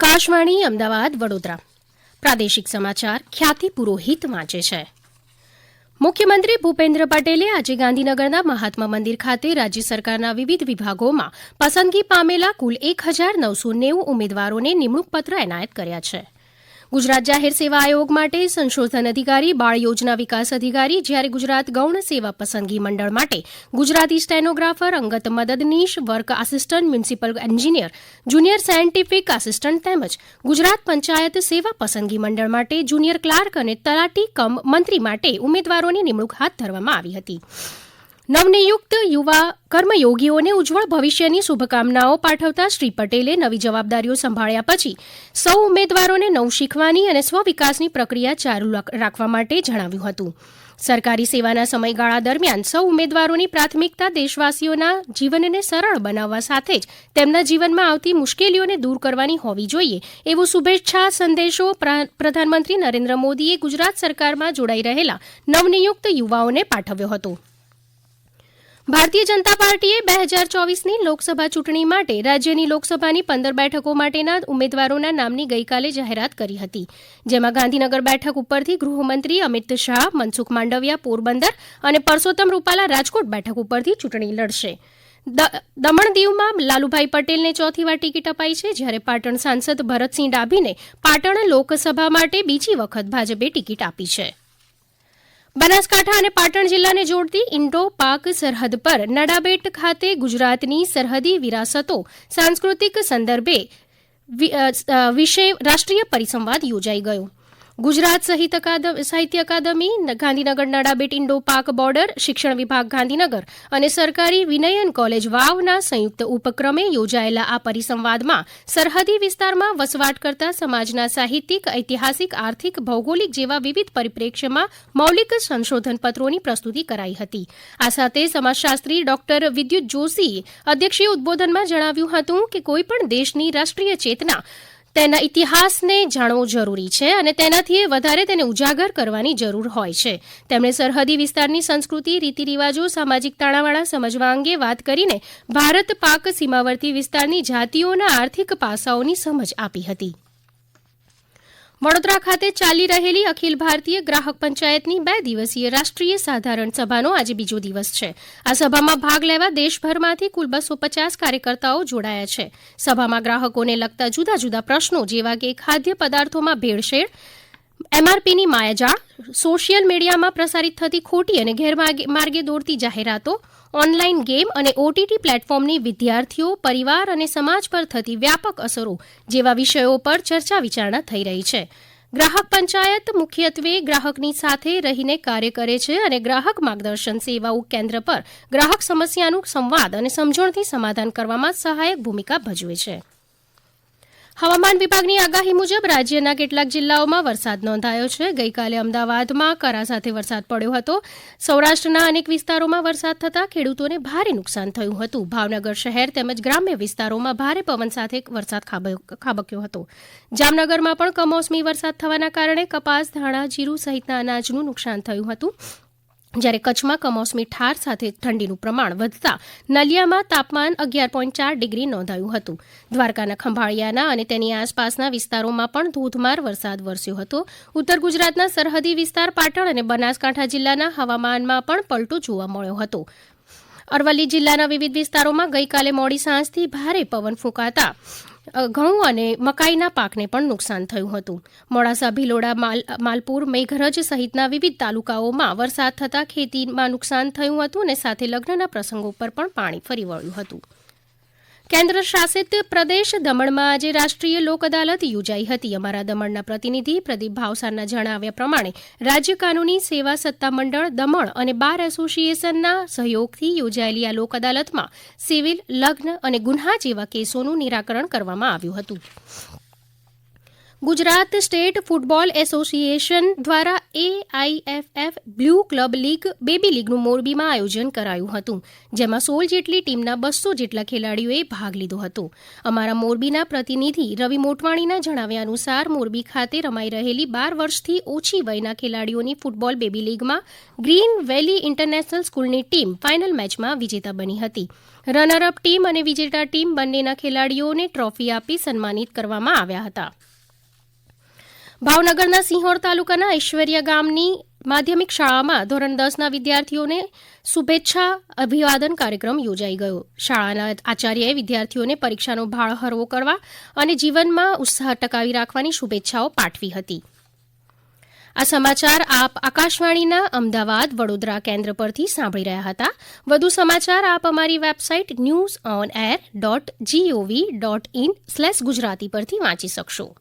આકાશવાણી અમદાવાદ વડોદરા પ્રાદેશિક સમાચાર ખ્યાતિ પુરોહિત વાંચે છે. મુખ્યમંત્રી ભૂપેન્દ્ર પટેલે આજે ગાંધીનગરના મહાત્મા મંદિર ખાતે રાજ્ય સરકારના વિવિધ વિભાગોમાં પસંદગી પામેલા કુલ 1990 ઉમેદવારોને નિમણૂક પત્ર એનાયત કર્યા છે. ગુજરાત જાહેર સેવા આયોગ માટે સંશોધન અધિકારી, બાળ યોજના વિકાસ અધિકારી, જ્યારે ગુજરાત ગૌણ સેવા પસંદગી મંડળ માટે ગુજરાતી સ્ટેનોગ્રાફર, અંગત મદદનીશ, work assistant, municipal engineer, junior scientific assistant તેમજ ગુજરાત પંચાયત સેવા પસંદગી મંડળ માટે જુનિયર ક્લાર્ક અને તલાટી કમ મંત્રી માટે ઉમેદવારોની નિમણૂક હાથ ધરવામાં આવી હતી. નવનિયુક્ત યુવા કર્મયોગીઓને ઉજ્જવળ ભવિષ્યની શુભકામનાઓ પાઠવતા શ્રી પટેલે નવી જવાબદારીઓ સંભાળ્યા પછી સૌ ઉમેદવારોને નવું શીખવાની અને સ્વવિકાસની પ્રક્રિયા ચાલુ રાખવા માટે જણાવ્યું હતું. સરકારી સેવાના સમયગાળા દરમિયાન સૌ ઉમેદવારોની પ્રાથમિકતા દેશવાસીઓના જીવનને સરળ બનાવવા સાથે જ તેમના જીવનમાં આવતી મુશ્કેલીઓને દૂર કરવાની હોવી જોઈએ એવો શુભેચ્છા સંદેશો પ્રધાનમંત્રી નરેન્દ્ર મોદીએ ગુજરાત સરકારમાં જોડાઈ રહેલા નવનિયુક્ત યુવાઓને પાઠવ્યો હતો. ભારતીય જનતા પાર્ટીએ 2024ની લોકસભા ચૂંટણી માટે રાજ્યની લોકસભાની 15 બેઠકો માટેના ઉમેદવારોના નામની ગઈકાલે જાહેરાત કરી હતી, જેમાં ગાંધીનગર બેઠક ઉપરથી ગૃહમંત્રી અમિત શાહ, મનસુખ માંડવિયા પોરબંદર અને પરસોત્તમ રૂપાલા રાજકોટ બેઠક ઉપરથી ચૂંટણી લડશે. દમણ દીવમાં લાલુભાઈ પટેલને ચોથી વાર ટિકિટ અપાઈ છે, જ્યારે પાટણ સાંસદ ભરતસિંહ ડાભીને પાટણ લોકસભા માટે બીજી વખત ભાજપે ટિકિટ આપી છે. બનાસકાંઠા અને પાટણ જિલ્લાને જોડતી ઇન્ડો પાક સરહદ પર નડાબેટ ખાતે ગુજરાતની સરહદી વિરાસતો સાંસ્કૃતિક સંદર્ભે વિશે રાષ્ટ્રીય પરિસંવાદ યોજાઈ ગયો. ગુજરાત સાહિત્ય અકાદમી, ગાંધીનગર નડાબેટ ઇન્ડો પાક બોર્ડર, શિક્ષણ વિભાગ ગાંધીનગર અને સરકારી વિનયન કોલેજ વાવના સંયુક્ત ઉપક્રમે યોજાયેલા આ પરિસંવાદમાં સરહદી વિસ્તારમાં વસવાટ કરતા સમાજના સાહિત્યિક, ઐતિહાસિક, આર્થિક, ભૌગોલિક જેવા વિવિધ પરિપ્રેક્ષ્યમાં મૌલિક સંશોધનપત્રોની પ્રસ્તુતિ કરાઈ હતી. આ સાથે સમાજશાસ્ત્રી ડોક્ટર વિદ્યુત જોશીએ અધ્યક્ષીય ઉદબોધનમાં જણાવ્યું હતું કે કોઈપણ દેશની રાષ્ટ્રીય ચેતના તેના ઇતિહાસને જાણવો જરૂરી છે અને તેનાથી વધારે તેને ઉજાગર કરવાની જરૂર હોય છે. તેમણે સરહદી વિસ્તારની સંસ્કૃતિ, રીતિરિવાજો, સામાજિક તાણાવાણા સમજવા અંગે વાત કરીને ભારત પાક સીમાવર્તી વિસ્તારની જાતિઓના આર્થિક પાસાઓની સમજ આપી હતી. વડોદરા ખાતે ચાલી રહેલી અખિલ ભારતીય ગ્રાહક પંચાયતની 2 દિવસીય રાષ્ટ્રીય સાધારણ સભાનો આજે બીજો દિવસ છે. આ સભામાં ભાગ લેવા દેશભરમાંથી કુલ 250 કાર્યકર્તાઓ જોડાયા છે. સભામાં ગ્રાહકોને લગતા જુદા જુદા પ્રશ્નો જેવા કે ખાદ્ય પદાર્થોમાં ભેળસેળ, એમઆરપીની માયાજાળ, સોશિયલ મીડિયામાં પ્રસારિત થતી ખોટી અને ગેરમાર્ગે દોરતી જાહેરાતો, ઓનલાઈન ગેમ અને ઓટીટી પ્લેટફોર્મની વિદ્યાર્થીઓ, પરિવાર અને સમાજ પર થતી વ્યાપક અસરો જેવા વિષયો પર ચર્ચા વિચારણા થઈ રહી છે. ગ્રાહક પંચાયત મુખ્યત્વે ગ્રાહકની સાથે રહીને કાર્ય કરે છે અને ગ્રાહક માર્ગદર્શન સેવાઓ કેન્દ્ર પર ગ્રાહક સમસ્યાનું સંવાદ અને સમજણથી સમાધાન કરવામાં સહાયક ભૂમિકા ભજવે છે. હવામાન વિભાગની આગાહી મુજબ રાજ્યના કેટલાક જિલ્લાઓમાં વરસાદ નોંધાયો છે. ગઈકાલે અમદાવાદમાં કરા સાથે વરસાદ પડ્યો હતો. સૌરાષ્ટ્રના અનેક વિસ્તારોમાં વરસાદ થતાં ખેડૂતોને ભારે નુકસાન થયું હતું. ભાવનગર શહેર તેમજ ગ્રામ્ય વિસ્તારોમાં ભારે પવન સાથે વરસાદ ખાબક્યો હતો. જામનગરમાં પણ કમોસમી વરસાદ થવાના કારણે કપાસ, ધાણા, જીરું સહિતના અનાજનું નુકસાન થયું હતું, જ્યારે કચ્છમાં કમોસમી ઠાર સાથે ઠંડીનું પ્રમાણ વધતા નલિયામાં તાપમાન 11.4 ડિગ્રી નોંધાયું હતું. દ્વારકાના ખંભાળિયાના અને તેની આસપાસના વિસ્તારોમાં પણ ધોધમાર વરસાદ વરસ્યો હતો. ઉત્તર ગુજરાતના સરહદી વિસ્તાર પાટણ અને બનાસકાંઠા જિલ્લાના હવામાનમાં પણ પલટો જોવા મળ્યો હતો. અરવલ્લી જિલ્લાના વિવિધ વિસ્તારોમાં ગઈકાલે મોડી સાંજથી ભારે પવન ફૂંકાતા ઘઉં અને મકાઈના પાકને પણ નુકસાન થયું હતું. મોડાસા, ભિલોડા, માલપુર, મેઘરજ સહિતના વિવિધ તાલુકાઓમાં વરસાદ થતાં ખેતીમાં નુકસાન થયું હતું અને સાથે લગ્નના પ્રસંગો પર પણ પાણી ફરી વળ્યું હતું. કેન્દ્ર શાસિત પ્રદેશ દમણમાં આજે રાષ્ટ્રીય લોક અદાલત યોજાઈ હતી. અમારા દમણના પ્રતિનિધિ પ્રદીપ ભાવસારના જણાવ્યા પ્રમાણે રાજ્ય કાનૂની સેવા સત્તામંડળ દમણ અને બાર એસોસિએશનના સહયોગથી યોજાયેલી આ લોક અદાલતમાં સિવિલ, લગ્ન અને ગુન્હા જેવા કેસોનું નિરાકરણ કરવામાં આવ્યું હતું. ગુજરાત સ્ટેટ ફૂટબોલ એસોસિએશન દ્વારા AIFF blue club league baby લીગનું મોરબીમાં આયોજન કરાયું હતું, જેમાં 16 જેટલી ટીમના 200 જેટલા ખેલાડીઓએ ભાગ લીધો હતો. અમારા મોરબીના પ્રતિનિધિ રવિ મોટવાણીના જણાવ્યા અનુસાર મોરબી ખાતે રમાઈ રહેલી 12 વર્ષથી ઓછી વયના ખેલાડીઓની ફૂટબોલ બેબી લીગમાં ગ્રીન વેલી ઇન્ટરનેશનલ સ્કૂલની ટીમ ફાઇનલ મેચમાં વિજેતા બની હતી. રનરઅપ ટીમ અને વિજેતા ટીમ બંનેના ખેલાડીઓને ટ્રોફી આપી સન્માનિત કરવામાં આવ્યા હતા. ભાવનગરના સિંહોર તાલુકાના ઐશ્વર્યા ગામની માધ્યમિક શાળામાં ધોરણ 10ના વિદ્યાર્થીઓને શુભેચ્છા અભિવાદન કાર્યક્રમ યોજાઈ ગયો. શાળાના આચાર્યએ વિદ્યાર્થીઓને પરીક્ષાનો ભાર હળવો કરવા અને જીવનમાં ઉત્સાહ ટકાવી રાખવાની શુભેચ્છાઓ પાઠવી હતી. આ સમાચાર આપ આકાશવાણીના અમદાવાદ વડોદરા કેન્દ્ર પરથી સાંભળી રહ્યા હતા. વધુ સમાચાર આપ અમારી વેબસાઇટ newsonair.gov.in/ગુજરાતી પરથી વાંચી શકશો.